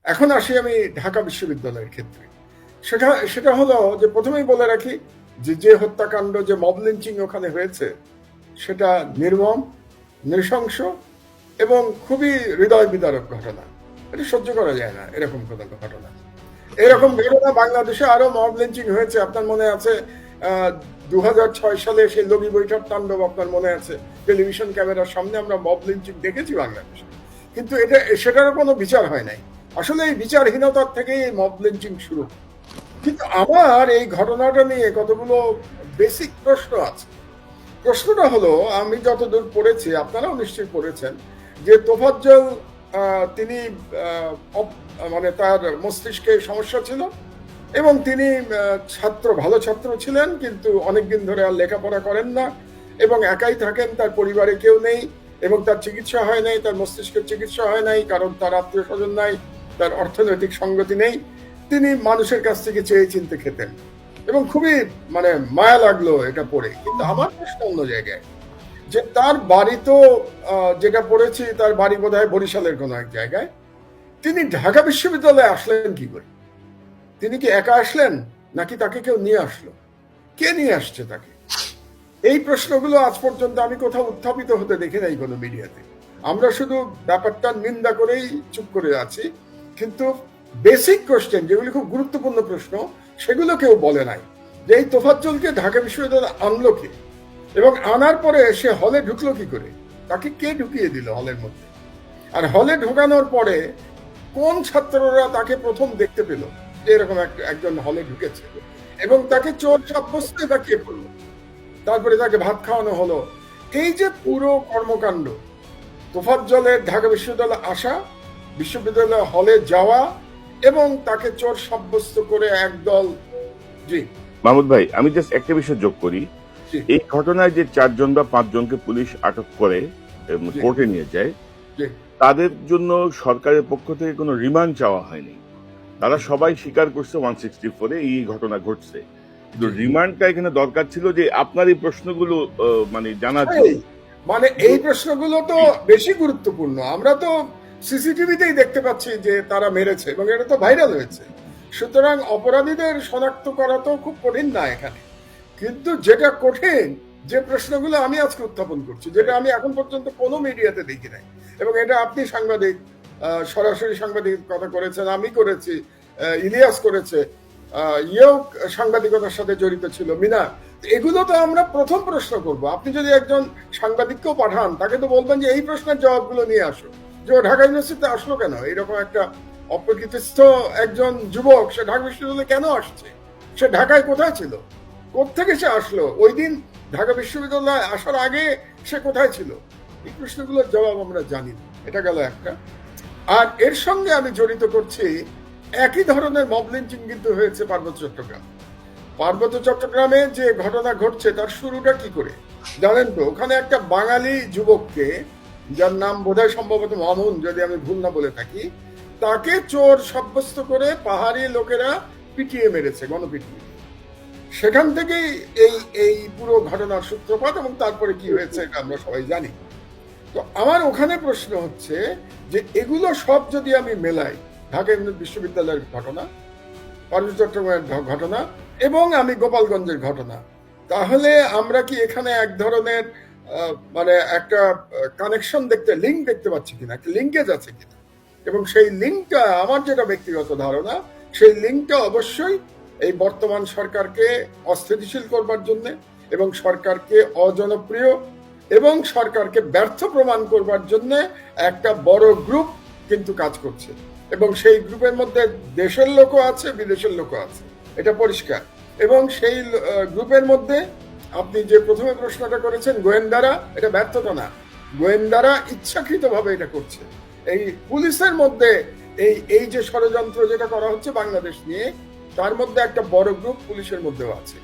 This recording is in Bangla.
এখন আসি আমি ঢাকা বিশ্ববিদ্যালয়ের ক্ষেত্রে। সেটা সেটা হলো যে প্রথমেই বলে রাখি যে হত্যাকাণ্ড, যে মব লিঞ্চিং ওখানে হয়েছে, সেটা নির্মম, নৃশংস এবং খুবই হৃদয় বিদারক ঘটনা। এটা সহ্য করা যায় না এরকম কোনো ঘটনা। এরকম ঘটনা বাংলাদেশে আরো মব লিঞ্চিং হয়েছে। আপনার মনে আছে 2006 সালে সেই লগি বৈঠক তাণ্ডব, আপনার মনে আছে? টেলিভিশন ক্যামেরার সামনে আমরা মব লিঞ্চিং দেখেছি বাংলাদেশে, কিন্তু সেটারও কোনো বিচার হয় নাই। আসলে এই বিচারহীনতার থেকেই এই মব লিঞ্চিং শুরু। কিন্তু আমার এই ঘটনাটা নিয়ে কতগুলো বেসিক প্রশ্ন আছে। প্রশ্নটা হলো, আমি যতদূর পড়েছি, আপনারাও নিশ্চয়ই পড়েছেন, যে তোফাজ্জল তিনি মানে তার মস্তিষ্কে সমস্যা ছিল এবং তিনি ভালো ছাত্র ছিলেন, কিন্তু অনেকদিন ধরে আর লেখাপড়া করেন না এবং একাই থাকেন, তার পরিবারে কেউ নেই এবং তার চিকিৎসা হয় নাই, তার মস্তিষ্কের চিকিৎসা হয় নাই, কারণ তার আত্মীয় স্বজন নাই, তার অর্থনৈতিক সঙ্গতি নেই। তিনি মানুষের কাছ থেকে চেয়ে চিনতে খেতেন এবং খুবই মানে মায়া লাগলো এটা পড়ে। কিন্তু আমার প্রশ্ন অন্য জায়গায়, যে তার বাড়ি তো যেটা পড়েছি, তার বাড়ি বোধহয় বরিশালের কোনো এক জায়গায়। তিনি ঢাকা বিশ্ববিদ্যালয়ে আসলেন কি করে? তিনি কি একা আসলেন, নাকি তাকে কেউ নিয়ে আসলো? কে নিয়ে আসছে তাকে? এই প্রশ্নগুলো আজ পর্যন্ত আমি কোথাও উত্থাপিত হতে দেখি নাই কোনো মিডিয়াতে। আমরা শুধু ব্যাপারটা নিন্দা করেই চুপ করে আছি, কিন্তু বেসিক কোশ্চেন, যেগুলি খুব গুরুত্বপূর্ণ প্রশ্ন, সেগুলো কেউ বলে নাই। যে এই তোফাজ্জলকে ঢাকা বিশ্ববিদ্যালয়ে আনলো কে, এবং আনার পরে সে হলে ঢুকলো কি করে? তাকে কে ঢুকিয়ে দিল হলের মধ্যে? আর হলে ঢোকানোর পরে কোন ছাত্ররা তাকে প্রথম দেখতে পেল যে এরকম একজন হলে ঢুকেছে, এবং তাকে চোর সাব্যস্ত বা কে করলো? তারপরে তাকে ভাত খাওয়ানো হলো। এই যে পুরো কর্মকাণ্ড, তোফাজ্জলের ঢাকা বিশ্ববিদ্যালয়ে আসা, বিশ্ববিদ্যালয় হলে যাওয়া এবং তাকে চোর সাব্যস্ত করে একদল। জি মাহমুদ ভাই, আমি জাস্ট একটা বিষয় যোগ করি। জি এই ঘটনায় যে 4 জন বা 5 জনকে পুলিশ আটক করে জি কোর্টে নিয়ে যায়, জি তাদের জন্য সরকারের পক্ষ থেকে কোনো রিমান্ড চাওয়া হয়নি। তারা সবাই স্বীকার করছে 164 এই ঘটনা ঘটছে, কিন্তু জি। রিমান্ডটা এখানে দরকার ছিল, যে আপনার এই প্রশ্নগুলো মানে জানার এই, জন্য। মানে এই প্রশ্নগুলো তো বেশি গুরুত্বপূর্ণ। আমরা তো সিসিটিভিতেই দেখতে পাচ্ছি যে তারা মেরেছে এবং এটা তো ভাইরাল হয়েছে। সুতরাং অপরাধীদের শনাক্ত করা তো খুব কঠিন না এখানে। কিন্তু যেটা কঠিন, যে প্রশ্নগুলো আমি আজকে উত্থাপন করছি, যেটা আমি এখন পর্যন্ত কোনো মিডিয়াতে দেখি নাই, এবং এটা আপনি সাংবাদিক, সরাসরি সাংবাদিকতা করেছেন, আমি করেছি, ইলিয়াস করেছে, ইয়েও সাংবাদিকতার সাথে জড়িত ছিল, মিনা। এগুলো তো আমরা প্রথম প্রশ্ন করব। আপনি যদি একজন সাংবাদিককেও পাঠান, তাকে তো বলবেন যে এই প্রশ্নের জবাবগুলো নিয়ে আসো, যে ও ঢাকা ইউনিভার্সিটিতে আসলো কেন, এইরকম একটা অপ্রকৃতিস্থ একজন যুবক সে ঢাকা বিশ্ববিদ্যালয়ে কেন আসছে, সে ঢাকায় কোথায় ছিল, কোত্থেকে সে আসলো, ওই দিন ঢাকা বিশ্ববিদ্যালয়ে আসার আগে সে কোথায় ছিল? এই প্রশ্নগুলোর জবাব আমরা জানি না। এটা গেল একটা। আর এর সঙ্গে আমি জড়িত করছি, একই ধরনের মব লিঞ্চিং কিন্তু হয়েছে পার্বত্য চট্টগ্রাম। পার্বত্য চট্টগ্রামে যে ঘটনা ঘটছে, তার শুরুটা কি করে জানেন তো? ওখানে একটা বাঙালি যুবককে, যার নাম বোধহয় সম্ভবত মামুন, যদি আমি ভুল না বলে থাকি, তাকে চোর সাব্যস্ত করে পাহাড়ি লোকেরা পিটিয়ে মেরেছে, গণপিটিয়ে। সেখান থেকেই এই এই পুরো ঘটনার সূত্রপাত, এবং তারপরে কি হয়েছে এটা আমরা সবাই জানি। তো আমার ওখানে প্রশ্ন হচ্ছে যে এগুলো সব যদি আমি মেলাই, ঢাকা বিশ্ববিদ্যালয়ের ঘটনা, পার্বত্য চট্টগ্রামের ঘটনা এবং আমি গোপালগঞ্জের ঘটনা, তাহলে আমরা কি এখানে এক ধরনের মানে একটা কানেকশন লিঙ্ক দেখতে পাচ্ছি কিনা, একটা লিঙ্কেজ আছে কিনা? এবং সেই লিঙ্কটা, আমার যেটা ব্যক্তিগত ধারণা, সেই লিঙ্কটা অবশ্যই এই বর্তমান সরকারকে অস্থিতিশীল করবার জন্য এবং সরকারকে অজনপ্রিয় এবং সরকারকে ব্যর্থ প্রমাণ করবার জন্য একটা বড় গ্রুপ কিন্তু কাজ করছে, এবং সেই গ্রুপের মধ্যে দেশের লোকও আছে, বিদেশের লোকও আছে, এটা পরিষ্কার। এবং সেই গ্রুপের মধ্যে আপনি যে প্রথমে প্রশ্নটা করেছেন, গোয়েন্দারা, এটা ব্যর্থতা না, গোয়েন্দারা ইচ্ছাকৃতভাবে এটা করছে। এই পুলিশের মধ্যে এই এই যে ষড়যন্ত্র যেটা করা হচ্ছে বাংলাদেশ নিয়ে, তার মধ্যে একটা বড় গ্রুপ পুলিশের মধ্যেও আছে।